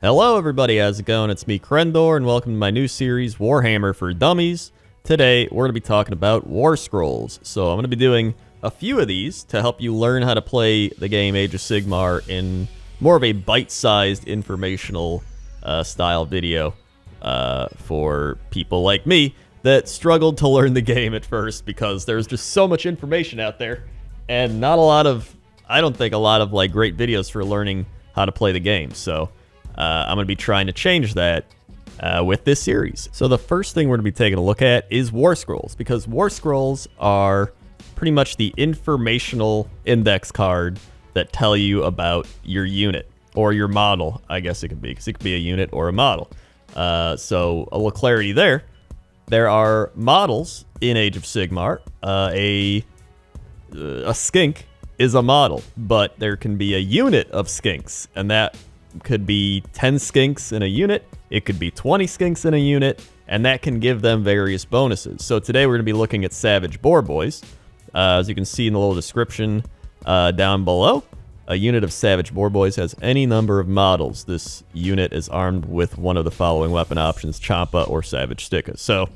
Hello everybody, how's it going? It's me, Krendor, and welcome to my new series, Warhammer for Dummies. Today, we're going to be talking about Warscrolls. So I'm going to be doing a few of these to help you learn how to play the game Age of Sigmar in more of a bite-sized informational style video for people like me that struggled to learn the game at first because there's just so much information out there and not a lot of, I don't think a lot of like great videos for learning how to play the game. So I'm going to be trying to change that with this series. So the first thing we're going to be taking a look at is Warscrolls, because Warscrolls are pretty much the informational index card that tell you about your unit, or your model, I guess it could be, because it could be a unit or a model. So a little clarity there. There are models in Age of Sigmar. A skink is a model, but there can be a unit of skinks, and that could be 10 skinks in a unit, it could be 20 skinks in a unit, and that can give them various bonuses. So today we're going to be looking at Savage Boar Boys. As you can see in the little description down below, a unit of Savage Boar Boys has any number of models. This unit is armed with one of the following weapon options, Champa or Savage Sticka. So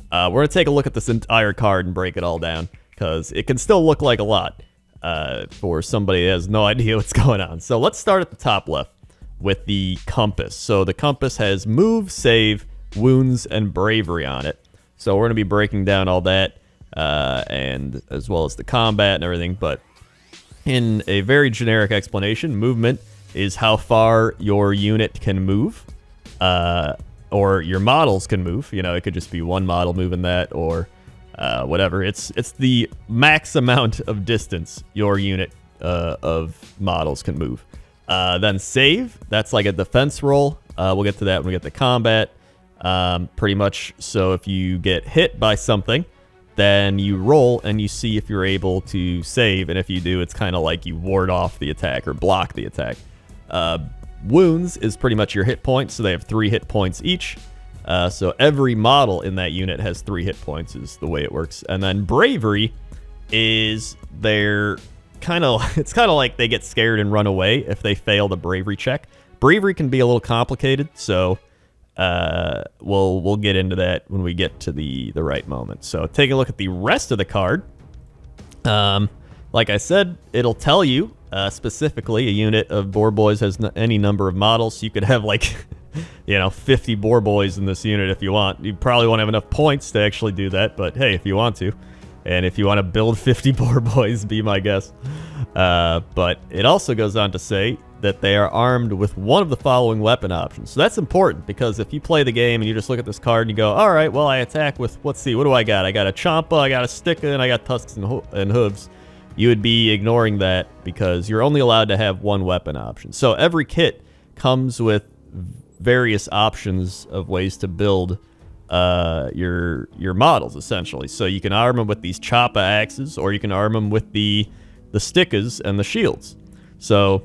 we're going to take a look at this entire card and break it all down, because it can still look like a lot for somebody that has no idea what's going on. So let's start at the top left with the compass. So the compass has move, save, wounds, and bravery on it. So we're going to be breaking down all that, and as well as the combat and everything. But in a very generic explanation, movement is how far your unit can move, or your models can move. You know, it could just be one model moving that, or whatever. It's the max amount of distance your unit of models can move. Then save, that's like a defense roll. We'll get to that when we get to combat. Pretty much, so if you get hit by something, then you roll and you see if you're able to save, and if you do, it's kind of like you ward off the attack or block the attack. Wounds is pretty much your hit points, so they have 3 hit points each. So every model in that unit has 3 hit points is the way it works. And then bravery is their it's kind of like they get scared and run away if they fail the bravery check. Bravery can be a little complicated, so we'll get into that when we get to the right moment. So take a look at the rest of the card. Like I said, it'll tell you specifically a unit of boar boys has any number of models. So you could have like 50 boar boys in this unit if you want. You probably won't have enough points to actually do that, but hey, if you want to. And if you want to build 50 boar boys, be my guest. But it also goes on to say that they are armed with one of the following weapon options. So that's important, because if you play the game and you just look at this card and you go, all right, well, I attack with, let's see, what do I got? I got a Champa, I got a Sticka, and I got tusks and hooves. You would be ignoring that because you're only allowed to have one weapon option. So every kit comes with various options of ways to build your models, essentially. So you can arm them with these Champa axes, or you can arm them with the Stickas and the shields. So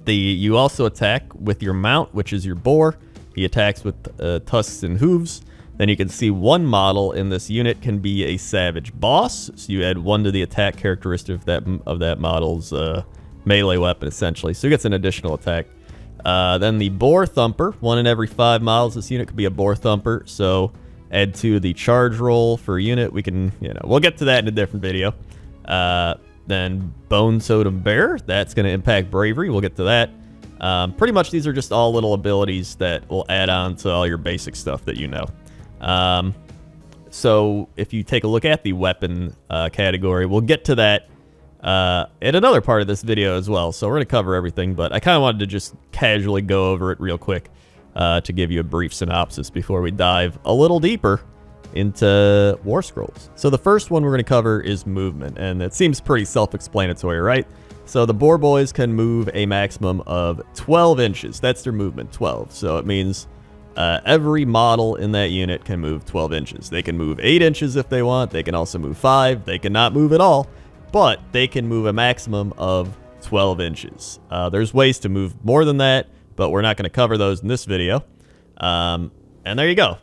you also attack with your mount, which is your boar. He attacks with tusks and hooves. Then you can see one model in this unit can be a savage boss, so you add 1 to the attack characteristic of that model's melee weapon, essentially. So he gets an additional attack. Then the Boar Thumper, 1 in every 5 miles. This unit could be a Boar Thumper, so add 2 the charge roll for a unit. We can, we'll get to that in a different video. Then Bone Totem Bear, that's going to impact bravery. We'll get to that. Pretty much these are just all little abilities that will add on to all your basic stuff that you know. So if you take a look at the weapon category, we'll get to that in another part of this video as well. So we're going to cover everything, but I kind of wanted to just casually go over it real quick to give you a brief synopsis before we dive a little deeper into Warscrolls. So the first one we're going to cover is movement, and it seems pretty self-explanatory, right? So the boar boys can move a maximum of 12 inches. That's their movement, 12. So it means every model in that unit can move 12 inches. They can move 8 inches if they want. They can also move 5. They cannot move at all, but they can move a maximum of 12 inches. There's ways to move more than that, but we're not going to cover those in this video. And there you go.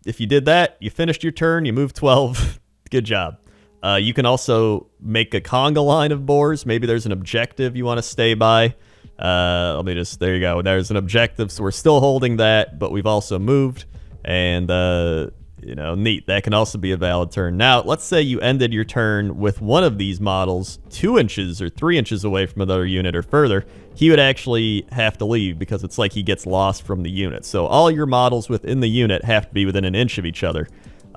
If you did that, you finished your turn, you moved 12. Good job. You can also make a conga line of boars. Maybe there's an objective you want to stay by. Let me just, there you go. There's an objective, so we're still holding that, but we've also moved. And, you know, neat. That can also be a valid turn. Now, let's say you ended your turn with one of these models 2 inches or 3 inches away from another unit or further. He would actually have to leave because it's like he gets lost from the unit. So all your models within the unit have to be within an inch of each other,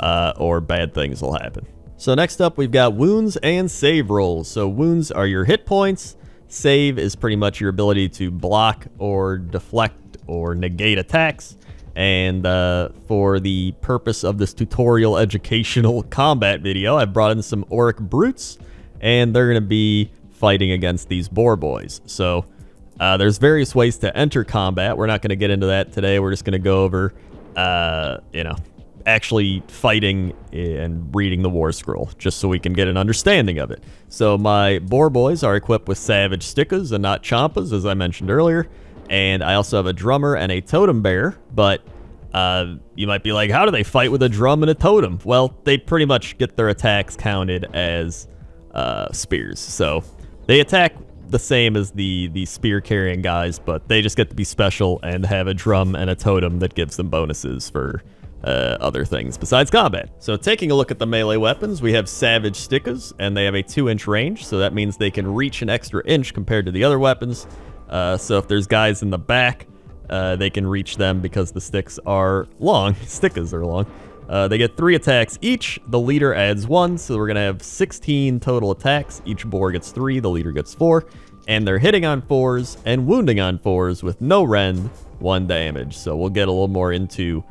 or bad things will happen. So next up, we've got wounds and save rolls. So wounds are your hit points. Save is pretty much your ability to block or deflect or negate attacks. And for the purpose of this tutorial educational combat video, I've brought in some Orruc brutes, and they're going to be fighting against these boar boys. So there's various ways to enter combat. We're not going to get into that today. We're just going to go over, you know, actually fighting and reading the war scroll, just so we can get an understanding of it. So my boar boys are equipped with savage stickas and not champas, as I mentioned earlier. And I also have a drummer and a totem bearer, but you might be like, how do they fight with a drum and a totem? Well, they pretty much get their attacks counted as spears. So they attack the same as the spear-carrying guys, but they just get to be special and have a drum and a totem that gives them bonuses for other things besides combat. So taking a look at the melee weapons, we have savage stickas, and they have a 2-inch range, so that means they can reach an extra inch compared to the other weapons. So if there's guys in the back, they can reach them because the sticks are long. Stickas are long. They get 3 attacks each. The leader adds 1, so we're going to have 16 total attacks. Each boar gets 3, the leader gets 4. And they're hitting on 4s and wounding on 4s with no rend, 1 damage. So we'll get a little more into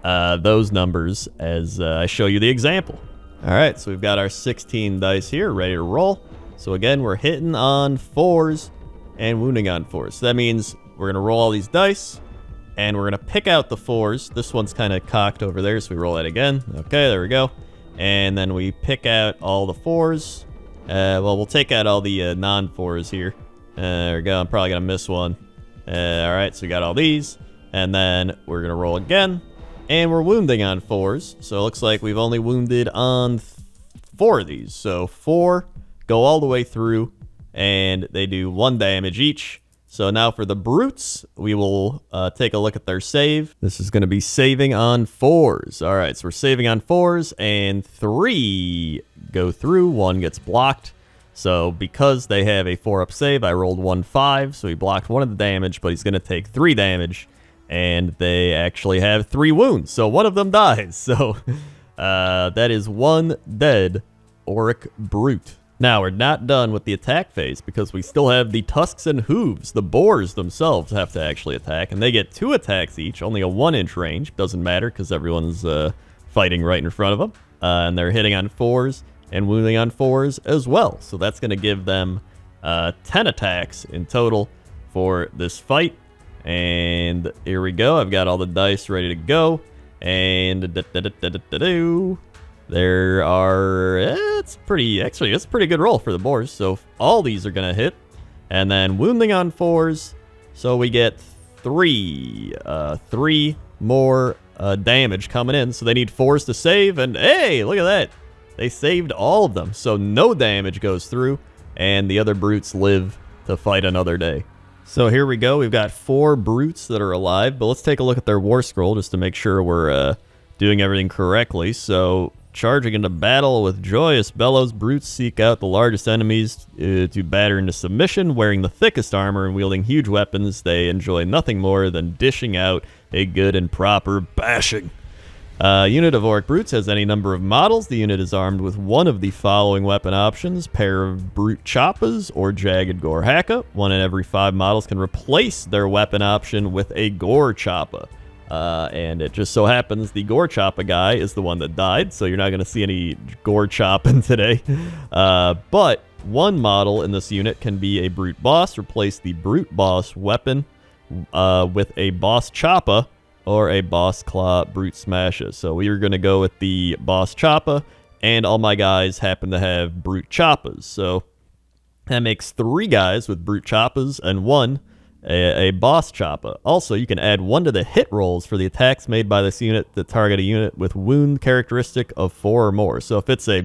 those numbers as I show you the example. All right, so we've got our 16 dice here ready to roll. So again, we're hitting on 4s and wounding on 4s. So that means we're going to roll all these dice, and we're going to pick out the 4s. This one's kind of cocked over there, so we roll that again. Okay, there we go. And then we pick out all the 4s. Well, we'll take out all the non-4s here. There we go. I'm probably going to miss one. All right, so we got all these. And then we're going to roll again. And we're wounding on 4s. So it looks like we've only wounded on 4 of these. So 4 go all the way through, and they do 1 damage each. So now for the brutes, we will take a look at their save. This is going to be saving on 4s. All right, so we're saving on 4s, and 3 go through. 1 gets blocked. So because they have a 4-up save, I rolled 1-5, so he blocked 1 of the damage, but he's going to take 3 damage, and they actually have 3 wounds. So 1 of them dies. So that is 1 dead Orruc brute. Now, we're not done with the attack phase because we still have the tusks and hooves. The boars themselves have to actually attack, and they get 2 attacks each, only a 1-inch range. Doesn't matter because everyone's fighting right in front of them. And they're hitting on 4s and wounding on 4s as well. So that's going to give them 10 attacks in total for this fight. And here we go. I've got all the dice ready to go. And there are, it's a pretty good roll for the boars. So all these are going to hit. And then wounding on 4s. So we get 3 more damage coming in. So they need 4s to save. And hey, look at that. They saved all of them. So no damage goes through. And the other brutes live to fight another day. So here we go. We've got 4 brutes that are alive. But let's take a look at their war scroll just to make sure we're doing everything correctly. So charging into battle with joyous bellows, brutes seek out the largest enemies to batter into submission. Wearing the thickest armor and wielding huge weapons, they enjoy nothing more than dishing out a good and proper bashing. Unit of Orruc brutes has any number of models. The unit is armed with one of the following weapon options: pair of brute choppas or jagged gore hacka. 1 in every 5 models can replace their weapon option with a gore choppa. And it just so happens the gore choppa guy is the one that died, so you're not going to see any gore chopping today. But 1 model in this unit can be a brute boss. Replace the brute boss weapon with a boss choppa or a boss claw brute smasher. So we are going to go with the boss choppa, and all my guys happen to have brute choppas. So that makes 3 guys with brute choppas and 1 a boss choppa. Also, you can add 1 to the hit rolls for the attacks made by this unit that target a unit with wound characteristic of 4 or more. So if it's a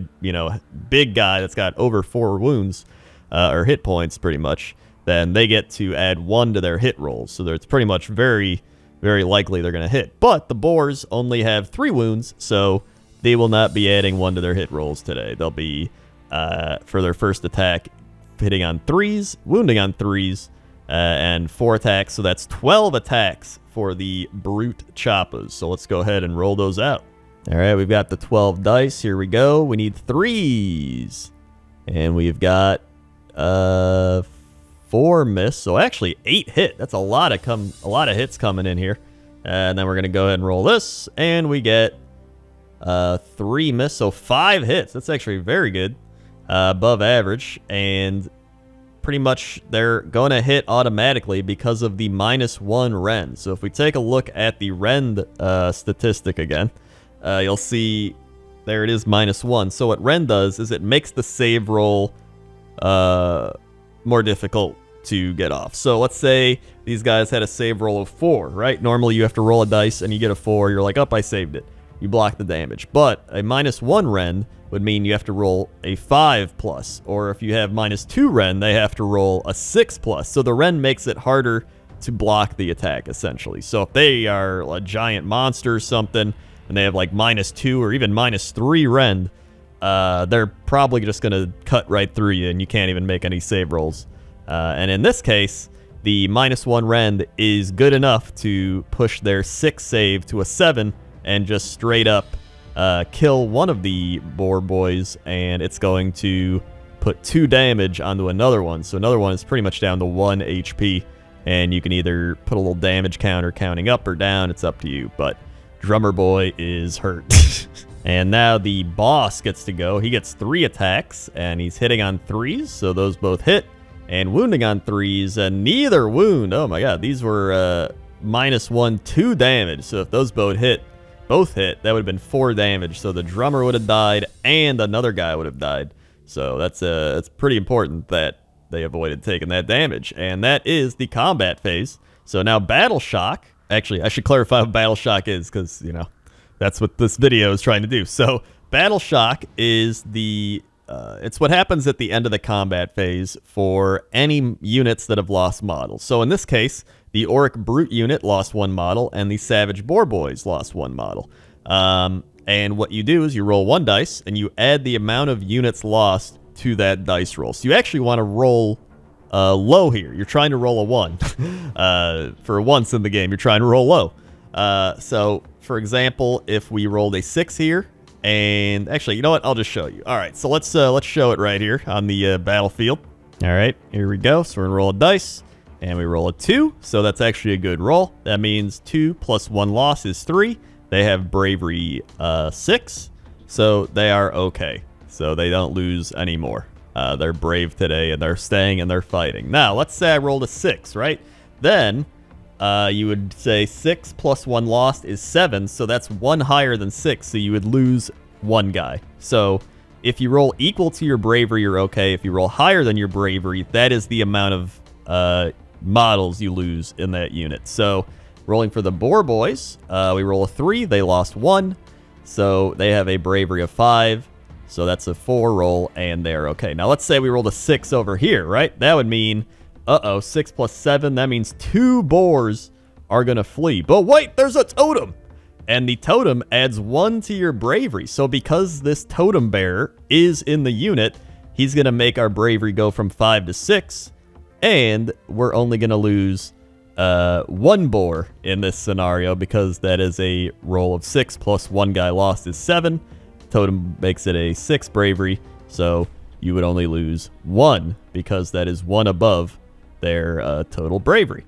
big guy that's got over 4 wounds or hit points, pretty much, then they get to add 1 to their hit rolls. So it's pretty much very, very likely they're going to hit. But the boars only have 3 wounds, so they will not be adding 1 to their hit rolls today. They'll be, for their first attack, hitting on 3s, wounding on 3s, and 4 attacks. So that's 12 attacks for the Brute Choppas. So let's go ahead and roll those out. All right, we've got the 12 dice. Here we go. We need 3s. And we've got 4 miss. So actually 8 hit. That's a lot of hits coming in here. And then we're going to go ahead and roll this. And we get 3 miss. So 5 hits. That's actually very good. Above average. And pretty much they're going to hit automatically because of the -1 rend. So if we take a look at the rend statistic again, you'll see there it is, -1. So what rend does is it makes the save roll more difficult to get off. So let's say these guys had a save roll of 4, right? Normally you have to roll a dice and you get a 4. You're like, oh, I saved it. You block the damage. But a -1 rend would mean you have to roll a 5+. Or if you have -2 rend, they have to roll a 6+. So the rend makes it harder to block the attack, essentially. So if they are a giant monster or something, and they have like -2 or even -3 rend, they're probably just going to cut right through you, and you can't even make any save rolls. And in this case, the -1 rend is good enough to push their 6 save to a 7 and just straight up kill one of the boar boys, and it's going to put 2 damage onto another one. So another one is pretty much down to 1 HP, and you can either put a little damage counter counting up or down. It's up to you, but Drummer Boy is hurt. And now the boss gets to go. He gets 3 attacks, and he's hitting on 3s, so those both hit, and wounding on 3s, and neither wound. Oh my god, these were -1, 2 damage. So if those both hit, that would have been 4 damage. So the drummer would have died, and another guy would have died. So that's pretty important that they avoided taking that damage. And that is the combat phase. So now Battle Shock. Actually, I should clarify what Battle Shock is, because, you know, that's what this video is trying to do. So Battle Shock is it's what happens at the end of the combat phase for any units that have lost models. So in this case, the Orruc Brute unit lost 1 model, and the Savage Boar Boys lost 1 model. And what you do is you roll 1 dice, and you add the amount of units lost to that dice roll. So you actually want to roll low here. You're trying to roll a 1. For once in the game, you're trying to roll low. So, for example, if we rolled a 6 here, and actually, you know what? I'll just show you. All right, so let's show it right here on the battlefield. All right, here we go. So we're gonna roll a dice, and we roll a 2. So that's actually a good roll. That means 2 plus 1 loss is 3. They have bravery 6, so they are okay. So they don't lose anymore. They're brave today, and they're staying, and they're fighting. Now, let's say I rolled a 6, right? Then you would say 6 plus 1 lost is 7, so that's 1 higher than 6, so you would lose 1 guy. So if you roll equal to your bravery, you're okay. If you roll higher than your bravery, that is the amount of models you lose in that unit. So rolling for the Boar Boys, we roll a 3, they lost 1, so they have a bravery of 5. So that's a 4 roll, and they're okay. Now, let's say we rolled a 6 over here, right? That would mean, 6 plus 7, that means 2 boars are going to flee. But wait, there's a totem! And the totem adds 1 to your bravery. So because this totem bearer is in the unit, he's going to make our bravery go from 5 to 6, and we're only going to lose 1 boar in this scenario, because that is a roll of 6 plus 1 guy lost is 7. Totem makes it a 6 bravery, so you would only lose 1, because that is 1 above their total bravery.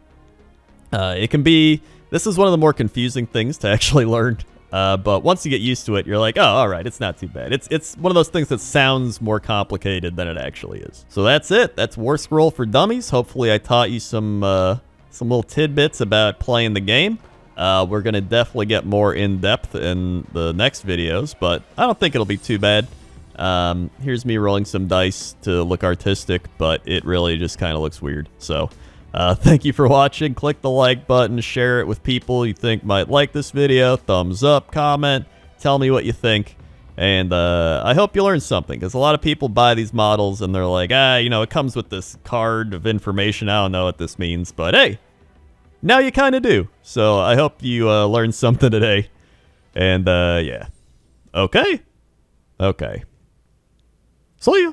It can be, this is one of the more confusing things to actually learn, but once you get used to it, you're like, oh, all right, it's not too bad. It's one of those things that sounds more complicated than it actually is. So that's it. That's Warscroll for Dummies. Hopefully I taught you some little tidbits about playing the game. We're going to definitely get more in-depth in the next videos, but I don't think it'll be too bad. Here's me rolling some dice to look artistic, but it really just kind of looks weird. So, thank you for watching. Click the like button, share it with people you think might like this video, thumbs up, comment, tell me what you think, And I hope you learned something, because a lot of people buy these models and they're like, you know, it comes with this card of information. I don't know what this means, but hey, now you kind of do. So I hope you learned something today. And yeah. Okay. See ya.